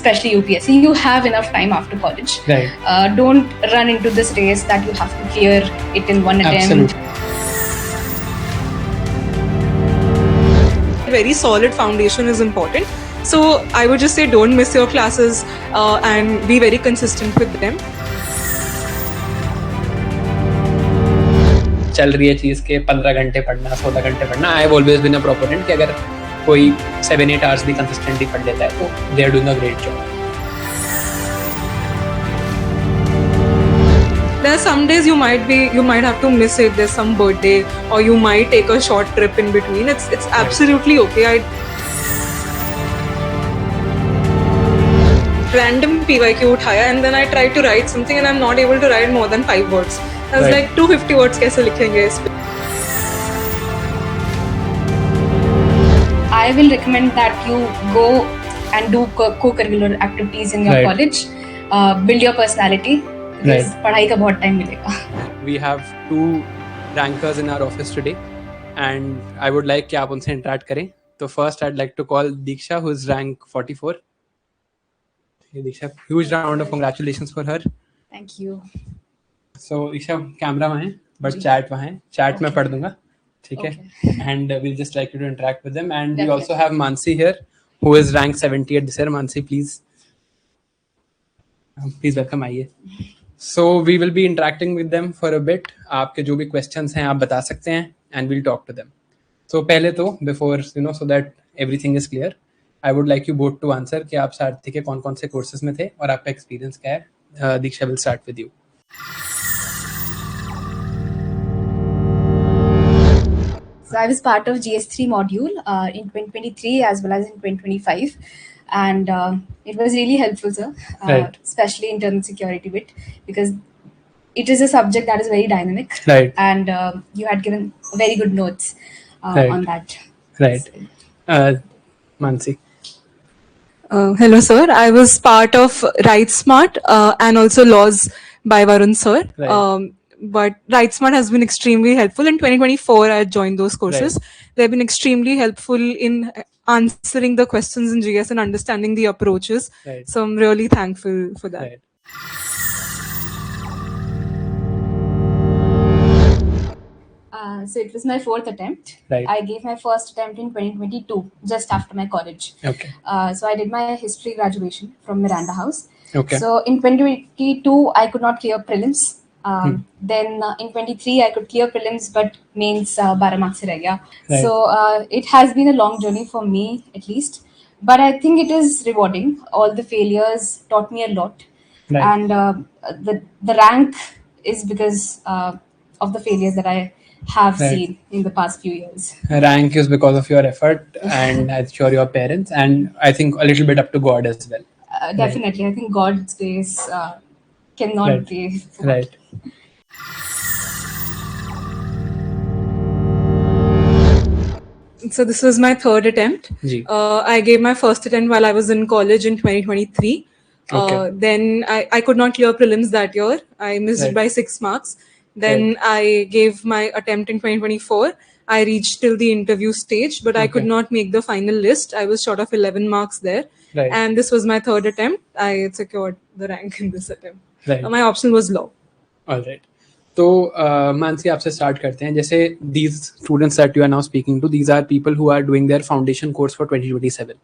especially UPSC, you have enough time after college. Right. Don't run into this race that you have to clear it in one attempt. Absolutely. Very solid foundation is important. So I would just say don't miss your classes and be very consistent with them. चल रही है चीज़ के 15 घंटे पढ़ना, 16 घंटे पढ़ना. I have always been a proponent कि अगर कोई 7-8 आवर्स भी कंसिस्टेंटली पढ़ लेता है तो they are doing a great job. There are some days you might have to miss it. There's some birthday, or you might take a short trip in between. It's absolutely okay. I random PYQ उठाया and then I tried to write something and I'm not able to write more than 5 words. I was like 250 words कैसे लिखेंगे इस पे? I will recommend that you go and do co-curricular activities in your college. Build your personality. Because पढ़ाई का बहुत time मिलेगा. We have 2 rankers in our office today, and I would like कि आप उनसे interact करें. तो first I'd like to call Diksha, who is rank 44. Diksha, huge round of congratulations for her. Thank you. So Diksha, camera वहाँ है, but chat वहाँ है. Chat में पढ़ दूँगा, ठीक है? And we'll just like you to interact with them. And we also have Mansi here, who is rank 78 this year. Mansi, please welcome. आइए. So we will be interacting with them for a bit. आपके जो भी questions हैं आप बता सकते हैं and we'll talk to them. So पहले तो before so that everything is clear, I would like you both to answer कि आप सारथी के कौन-कौन से courses में थे और आपका experience क्या है. Diksha, will start with you. So I was part of GS3 module in 2023 as well as in 2025. And it was really helpful, sir, especially internal security bit, because it is a subject that is very dynamic, and you had given very good notes on that. Right. Mansi. Hello, sir. I was part of Write Smart and also Laws by Varun, sir. But Write Smart has been extremely helpful. In 2024, I joined those courses. They've been extremely helpful in answering the questions in GS and understanding the approaches. So I'm really thankful for that. So it was my 4th attempt. I gave my first attempt in 2022, just after my college. So I did my history graduation from Miranda House. So in 2022, I could not clear prelims. Then in 23, I could clear prelims, but mains 12 marks se reh gaya. So it has been a long journey for me, at least. But I think it is rewarding. All the failures taught me a lot. And the rank is because of the failures that I have seen in the past few years. Rank is because of your effort and I'm sure your parents, and I think a little bit up to God as well. Definitely. I think God's grace cannot be. So this was my 3rd attempt. I gave my first attempt while I was in college in 2023. Then I could not clear prelims that year. I missed it by 6 marks. Then I gave my attempt in 2024. I reached till the interview stage, but I could not make the final list. I was short of 11 marks there. And this was my 3rd attempt. I secured the rank in this attempt. My option was law. All right. तो मानसी आपसे start करते हैं. जैसे these students that you are now speaking to, these are people who are doing their foundation course for 2027.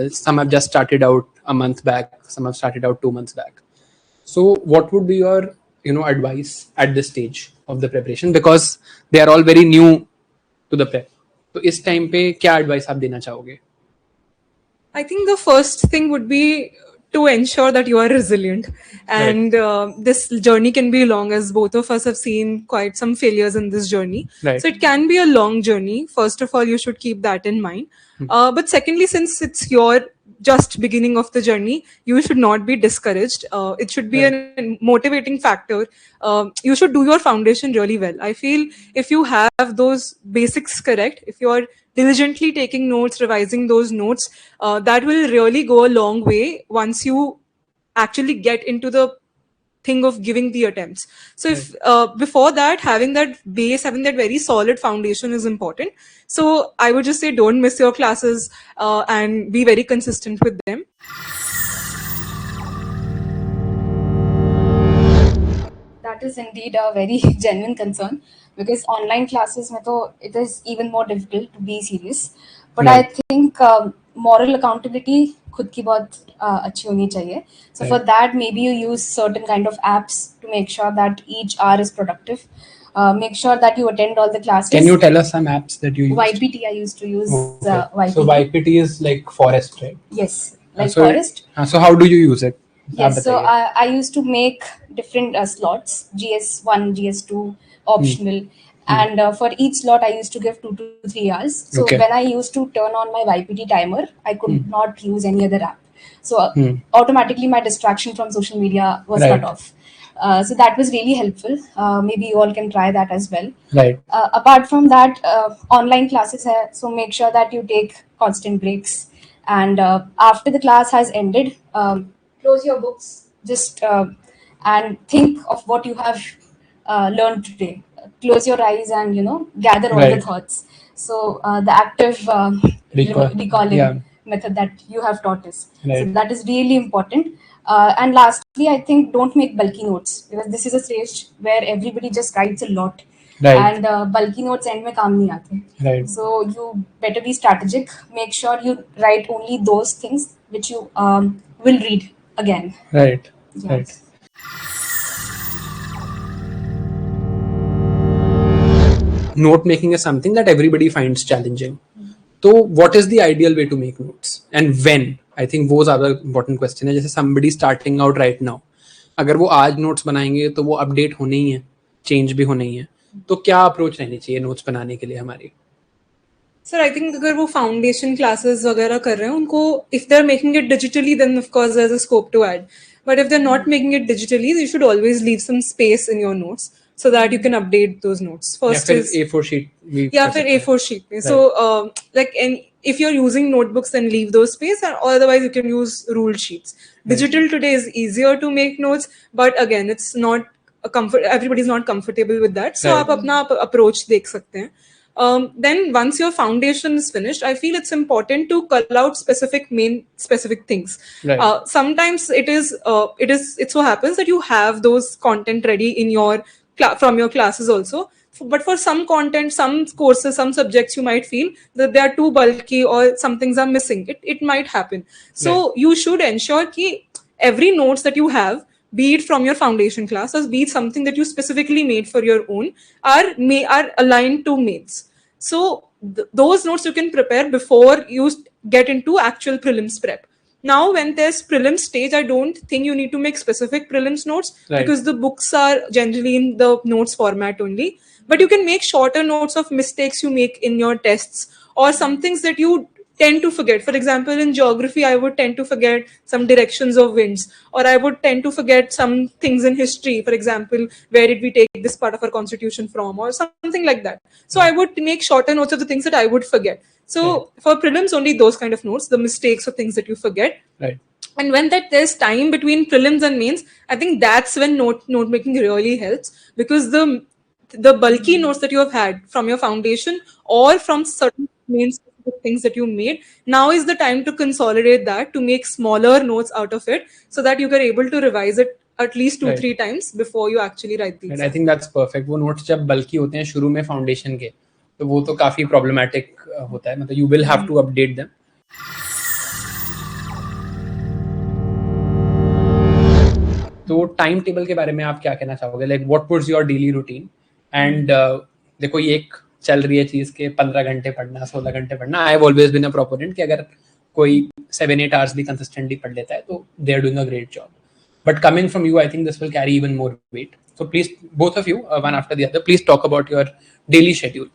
Some have just started out a month back. Some have started out 2 months back. So what would be your advice at this stage of the preparation, because they are all very new to the prep? तो इस time पे क्या advice आप देना चाहोगे? I think the first thing would be to ensure that you are resilient, and this journey can be long, as both of us have seen quite some failures in this journey. So it can be a long journey. First of all, you should keep that in mind. But secondly, since it's your just beginning of the journey, you should not be discouraged. It should be a motivating factor. You should do your foundation really well. I feel if you have those basics correct, if you're diligently taking notes, revising those notes, that will really go a long way once you actually get into the thing of giving the attempts. So if before that, having that base, having that very solid foundation is important. So I would just say don't miss your classes and be very consistent with them. that is indeed a very genuine concern, because online classes mein to it is even more difficult to be serious. But I think moral accountability खुद की बहुत अच्छी होनी चाहिए. So for that, maybe you use certain kind of apps to make sure that each hour is productive. Make sure that you attend all the classes. Can you tell us some apps that you use? YPT, I used to use YPT. So YPT is like Forest, right? Yes, like Forest. So how do you use it? Yes, so I used to make different slots, GS1, GS2, optional. And for each slot, I used to give 2 to 3 hours. So when I used to turn on my YPT timer, I could not use any other app. So automatically my distraction from social media was cut off. So that was really helpful. Maybe you all can try that as well. Right. Apart from that, online classes hai, so make sure that you take constant breaks. And after the class has ended, close your books, just and think of what you have learned today. Close your eyes and gather all the thoughts. So the active recalling method that you have taught us. So that is really important. And lastly, I think don't make bulky notes, because this is a stage where everybody just writes a lot. And bulky notes end mein kaam nahi aate. So you better be strategic. Make sure you write only those things which you will read again. Right. Note making is something that everybody finds challenging. So what is the ideal way to make notes and when? I think वो ज़्यादा important question है. जैसे somebody starting out right now, अगर वो आज notes बनाएंगे तो वो update होने ही है, change भी होने ही है. तो क्या approach रहनी चाहिए notes बनाने के लिए हमारी? Sir, I think अगर वो foundation classes वगैरह कर रहे हैं उनको, if they're making it digitally, then of course there's a scope to add. But if they're not making it digitally, you should always leave some space in your notes so that you can update those notes. First is A4 sheet. फिर A4 sheet. Right. So if you're using notebooks, then leave those space, and otherwise you can use ruled sheets. Digital today is easier to make notes, but again, it's not everybody's not comfortable with that. So आप अपना approach देख सकते हैं. Then once your foundation is finished, I feel it's important to call out specific things. Right. Sometimes it so happens that you have those content ready in your from your classes also. But for some content, some courses, some subjects, you might feel that they are too bulky or some things are missing. It might happen. So you should ensure that every notes that you have, be it from your foundation class or be it something that you specifically made for your own, are aligned to mains. So those notes you can prepare before you get into actual prelims prep. Now, when there's prelims stage, I don't think you need to make specific prelims notes because the books are generally in the notes format only. But you can make shorter notes of mistakes you make in your tests or some things that you tend to forget. For example, in geography, I would tend to forget some directions of winds, or I would tend to forget some things in history. For example, where did we take this part of our constitution from, or something like that. So I would make shorter notes of the things that I would forget. So for prelims, only those kind of notes, the mistakes or things that you forget. Right. And when there's time between prelims and mains, I think that's when note making really helps, because the bulky notes that you have had from your foundation or from certain main specific things that you made, now is the time to consolidate that, to make smaller notes out of it, so that you are able to revise it at least 2-3 times before you actually write the exam. I think that's perfect. वो notes जब bulky होते हैं शुरू में foundation के, तो वो तो काफी problematic होता है. मतलब you will have to update them. तो टाइम टेबल के बारे में आप क्या कहना चाहोगे? Like what was your daily routine? And देखो ये एक चल रही है चीज के 15 घंटे पढ़ना, 16 घंटे पढ़ना. I have always been a proponent कि अगर कोई 7-8 आवर्स भी कंसिस्टेंटली पढ़ लेता है तो they are doing a great job. But coming from you, I think this will carry even more weight. So please, both of you, one after the other, please talk about your daily schedule.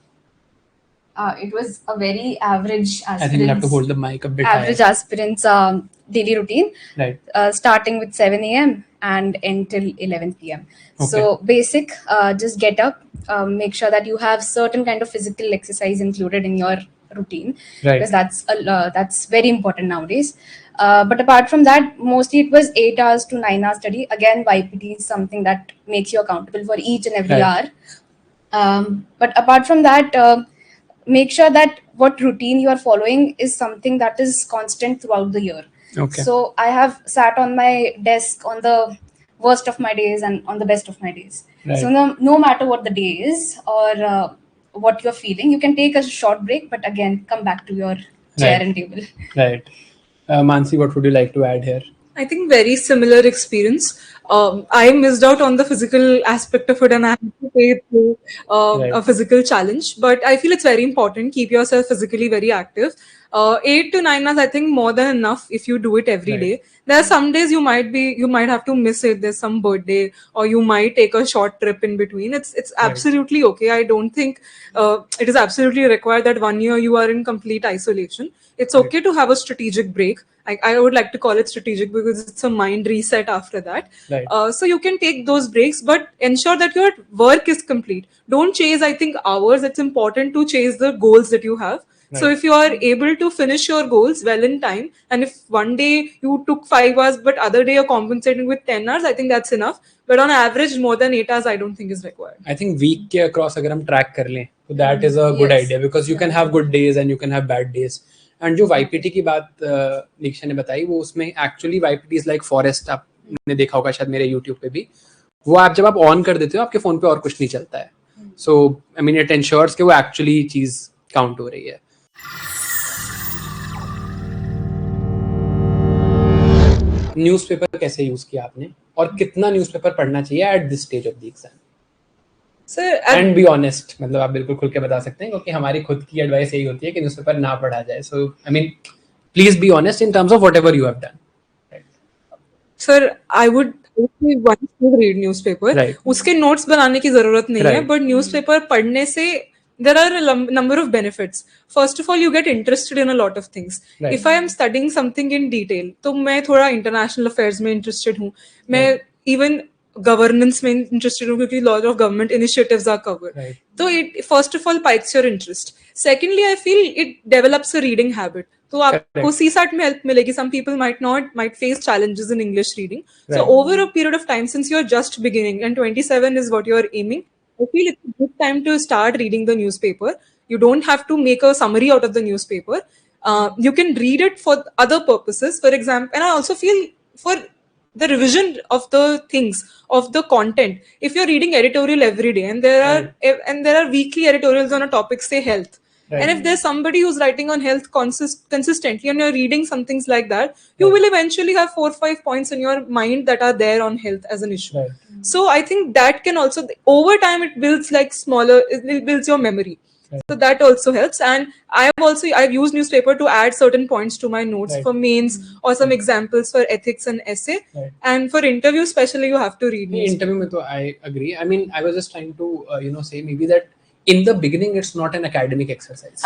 It was a very average aspirant's, I think you have to hold the mic a bit average higher. Aspirant's daily routine, right? Starting with 7 a.m. and until 11 p.m. Okay. So basic, just get up, make sure that you have certain kind of physical exercise included in your routine, because that's very important nowadays. But apart from that, mostly it was 8 hours to 9 hours study. Again, YPT is something that makes you accountable for each and every hour. But apart from that, make sure that what routine you are following is something that is constant throughout the year. Okay. So I have sat on my desk on the worst of my days and on the best of my days. Right. So no matter what the day is or what you're feeling, you can take a short break, but again, come back to your chair and table. Right. Mansi, what would you like to add here? I think very similar experience. I missed out on the physical aspect of it, and I had to pay through a physical challenge. But I feel it's very important. Keep yourself physically very active. 8 to 9 hours, I think, more than enough if you do it every day. There are some days you might have to miss it. There's some birthday, or you might take a short trip in between. It's absolutely okay. I don't think it is absolutely required that 1 year you are in complete isolation. It's okay to have a strategic break. I would like to call it strategic because it's a mind reset after that. So you can take those breaks, but ensure that your work is complete. Don't chase, I think, hours. It's important to chase the goals that you have. So if you are able to finish your goals well in time, and if one day you took 5 hours, but other day you're compensating with 10 hours, I think that's enough. But on average, more than 8 hours, I don't think is required. I think week ke across agar hum track kar le, so that is a good idea, because you can have good days and you can have bad days. And जो YPT की बात निक्षा ने बताई, वो उसमें actually YPT is like forest. आपने देखा होगा शायद मेरे YouTube पे भी. वो आप जब आप ऑन कर देते हो, आपके फोन पे और कुछ नहीं चलता है. सो आई मीन इट एंश्योर्स कि वो एक्चुअली चीज काउंट हो रही है. न्यूज़पेपर कैसे यूज किया आपने, और कितना न्यूज़पेपर पढ़ना चाहिए at this stage of the exam? And be honest, मतलब आप बिल्कुल खुल के बता सकते हैं, क्योंकि हमारी खुद की एडवाइस यही होती है कि न्यूज़पेपर ना पढ़ा जाए. So I mean please be honest in terms of whatever you have done. Sir, I would read newspaper. उसके नोट्स बनाने की जरूरत नहीं है, बट न्यूज़पेपर पढ़ने से there are a number of benefits. First of all, you get interested in a lot of things. If I am studying something in detail, तो मैं थोड़ा international affairs में interested हूँ. मैं even governance में interested हूँ, क्योंकि lot of government initiatives are covered. So it first of all pikes your interest. Secondly, I feel it develops a reading habit. तो आपको CSAT में help मिलेगी. Some people might face challenges in English reading. So over a period of time, since you're just beginning and 27 is what you're aiming, I feel it's a good time to start reading the newspaper. You don't have to make a summary out of the newspaper. You can read it for other purposes. For example, and I also feel for the revision of the things, of the content. If you're reading editorial every day, and there are weekly editorials on a topic, say health. And if there's somebody who's writing on health consistently, and you're reading some things like that, you will eventually have 4 or 5 points in your mind that are there on health as an issue. So I think that can also, over time, it builds it builds your memory. So that also helps. And I've used newspaper to add certain points to my notes for mains, or some examples for ethics and essay. And for interview especially, you have to read newspaper. Interview mein to I agree. I mean, I was just trying to say maybe that in the beginning, it's not an academic exercise.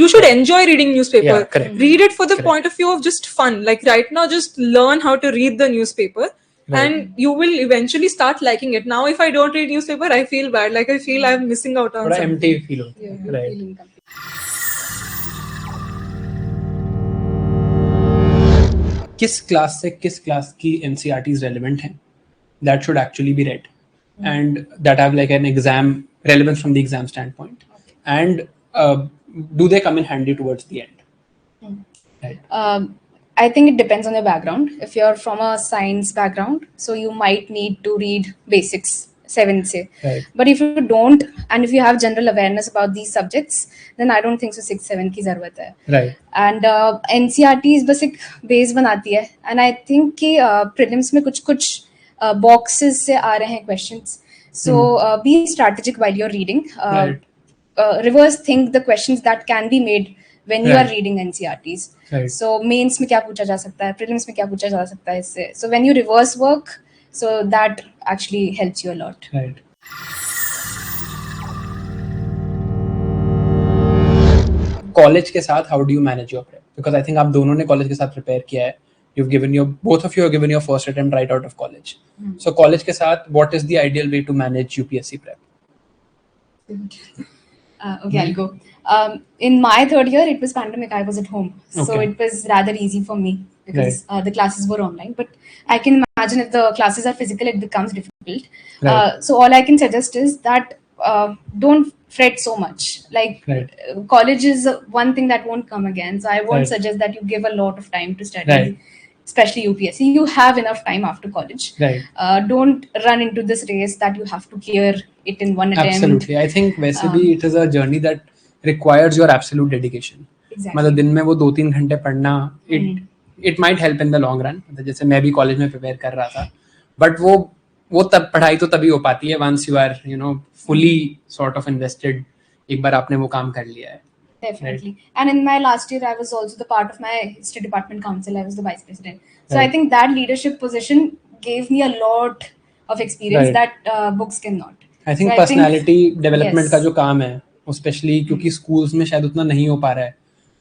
You should enjoy reading newspaper. Read it for the point of view of just fun. Like right now, just learn how to read the newspaper, and you will eventually start liking it. Now, if I don't read newspaper, I feel bad. Like I feel I'm missing out on something. Empty feel. किस class से किस class की NCERTs relevant हैं? That should actually be read, and that have like an exam relevance from the exam standpoint. And do they come in handy towards the end? I think it depends on your background. If you're from a science background, so you might need to read basics 7 say. But if you don't, and if you have general awareness about these subjects, then I don't think so 6-7 की जरूरत है. And NCERTs बस एक base बनाती है, and I think कि prelims में कुछ boxes से आ रहे हैं questions. So be strategic while you're reading. Reverse think the questions that can be made when you are reading NCERTs. So mains में क्या पूछा जा सकता है, prelims में क्या पूछा जा सकता है इससे. So when you reverse work, so that actually helps you a lot. College के साथ how do you manage your prep? Because I think आप दोनों ने college के साथ prepare किया है. Both of you have given your first attempt right out of college. So college के साथ, what is the ideal way to manage UPSC prep? Okay, I'll go. In my third year, it was pandemic. I was at home, so it was rather easy for me because the classes were online. But I can imagine if the classes are physical, it becomes difficult. So all I can suggest is that don't fret so much. Like college is one thing that won't come again. So I won't suggest that you give a lot of time to study. especially UPSC, you have enough time after college. Right. Don't run into this race that you have to clear it in one attempt. Absolutely. I think वैसे भी it is a journey that requires your absolute dedication. Exactly. मतलब दिन में वो 2-3 घंटे पढ़ना, it might help in the long run. जैसे मैं भी कॉलेज में प्रिपेयर कर रहा था, but वो तब पढ़ाई तो तभी हो पाती है once you are fully sort of invested. एक बार आपने वो काम कर लिया है. Definitely. Right. And in my last year, I was also the part of my history department council. I was the vice president. So right. I think that leadership position gave me a lot of experience that books cannot. I think personality development का जो काम है, especially क्योंकि schools में शायद उतना नहीं हो पा रहा है,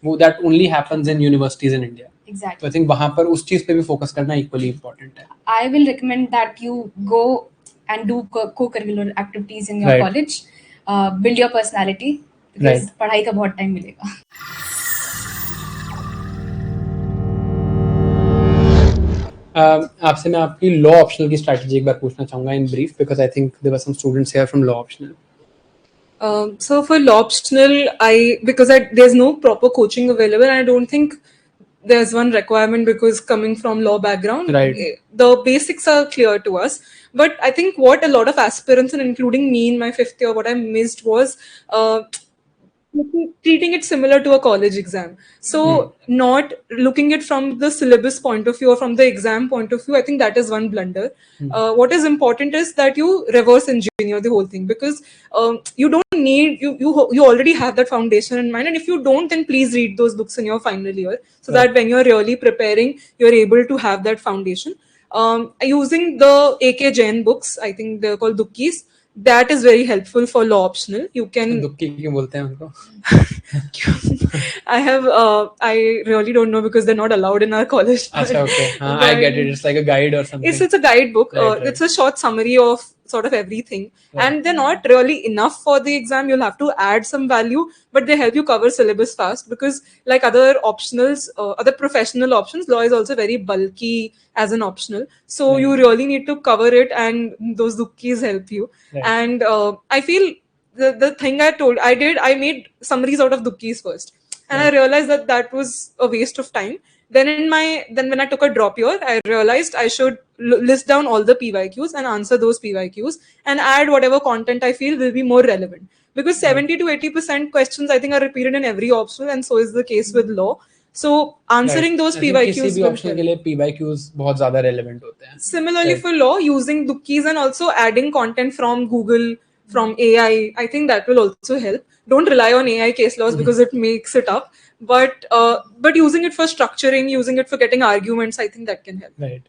वो that only happens in universities in India. Exactly. So I think वहाँ पर उस चीज पे भी focus करना equally important है. I will recommend that you go and do co-curricular activities in your college, build your personality. पढ़ाई का बहुत टाइम मिलेगा. आपसे मैं आपकी लॉ ऑप्शनल की स्ट्रैटेजी एक बार पूछना चाहूंगा in brief, because I think there were some students here from law optional. So for law optional, because there's no proper coaching available, and I don't think there's one requirement because coming from law background, right. The basics are clear to us. But I think what a lot of aspirants, and including me in my 5th year, what I missed was treating it similar to a college exam. So not looking it from the syllabus point of view or from the exam point of view, I think that is one blunder. What is important is that you reverse engineer the whole thing, because you don't need, you already have that foundation in mind, and if you don't, then please read those books in your final year, so that when you're really preparing, you're able to have that foundation. Using the AK Jain books, I think they're called Dukkis. That is very helpful for law optional. You can. Dukki क्यों बोलते हैं उनको? I really don't know because they're not allowed in our college. Achha, okay. I get it. It's like a guide or something. It's a guidebook. Right. It's a short summary of sort of everything, and they're not really enough for the exam. You'll have to add some value, but they help you cover syllabus fast, because like other optionals, other professional options, law is also very bulky as an optional. So you really need to cover it, and those Dukkis help you. Right. And I feel the thing I made summaries out of Dukkis first, and I realized that was a waste of time. Then when I took a drop year, I realized I should list down all the PYQs and answer those PYQs and add whatever content I feel will be more relevant. Because 70 to 80% questions I think are repeated in every optional, and so is the case with law. So answering those PYQs किसी भी optional के लिए PYQs बहुत ज़्यादा relevant होते हैं. Similarly for law, using Dukkis and also adding content from Google, from AI, I think that will also help. Don't rely on AI case laws because it makes it up. But using it for structuring, using it for getting arguments, I think that can help. Right.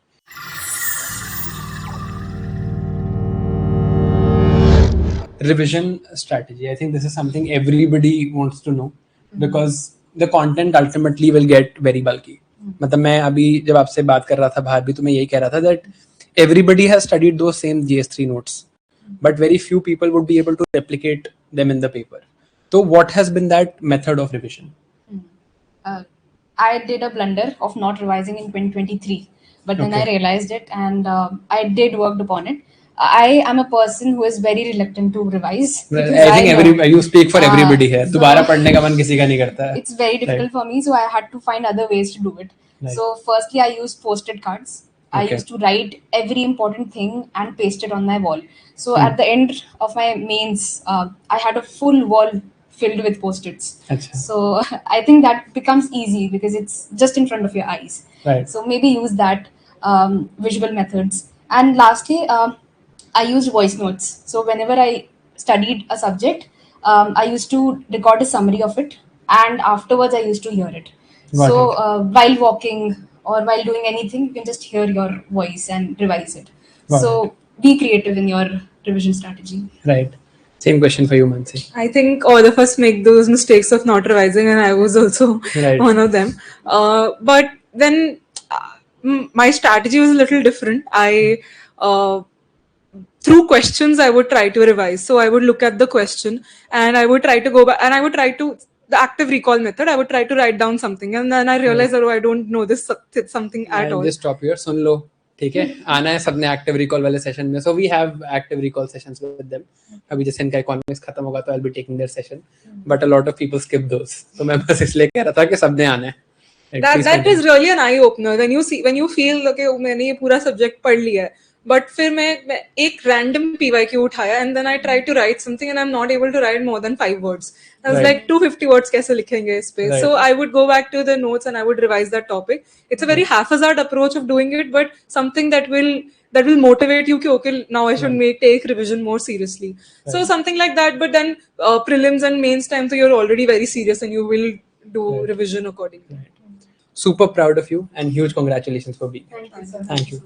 Revision strategy. I think this is something everybody wants to know, because the content ultimately will get very bulky. मतलब मैं अभी जब आपसे बात कर रहा था बाहर भी, तो मैं यही कह रहा था that everybody has studied those same GS3 notes, but very few people would be able to replicate them in the paper. So what has been that method of revision? I did a blunder of not revising in 2023, but then I realized it, and I did work upon it. I am a person who is very reluctant to revise. I think you speak for everybody here. दोबारा पढ़ने का मन किसी का नहीं करता है. It's very difficult for me, so I had to find other ways to do it. So firstly, I used post-it cards. I used to write every important thing and paste it on my wall. So at the end of my mains, I had a full wall filled with post-its. Achha. So I think that becomes easy because it's just in front of your eyes. Right. So maybe use that visual methods. And lastly, I used voice notes. So whenever I studied a subject, I used to record a summary of it, and afterwards I used to hear it. While walking or while doing anything, you can just hear your voice and revise it. Be creative in your revision strategy. Right. Same question for you, Mansi. I think all of us make those mistakes of not revising, and I was also one of them. But then my strategy was a little different. Through questions, I would try to revise. So I would look at the question, and I would try to go back, and I would try to, the active recall method, I would try to write down something, and then I realized that I don't know this something at all. Just stop here, सुन लो, ठीक है? आना है सबने active recall वाले session में. So we have active recall sessions with them. अभी जैसे इनका इकोनॉमिक्स खत्म होगा तो I'll be taking their session, but a lot of people skip those. So मैं बस इसलिए कह रहा था कि सबने आना है. That is really an eye opener when you feel okay मैंने ये पूरा subject पढ़ लिया है, but फिर मैं एक random PYQ उठाया and then I tried to write something and I'm not able to write more than 5 words. I was like 250 words कैसे लिखेंगे इस पे? So I would go back to the notes and I would revise that topic. It's a very haphazard approach of doing it, but something that will motivate you कि okay now I should take revision more seriously. So something like that. But then prelims and mains time, so you're already very serious and you will do revision accordingly. Super proud of you and huge congratulations for being here. Thank you.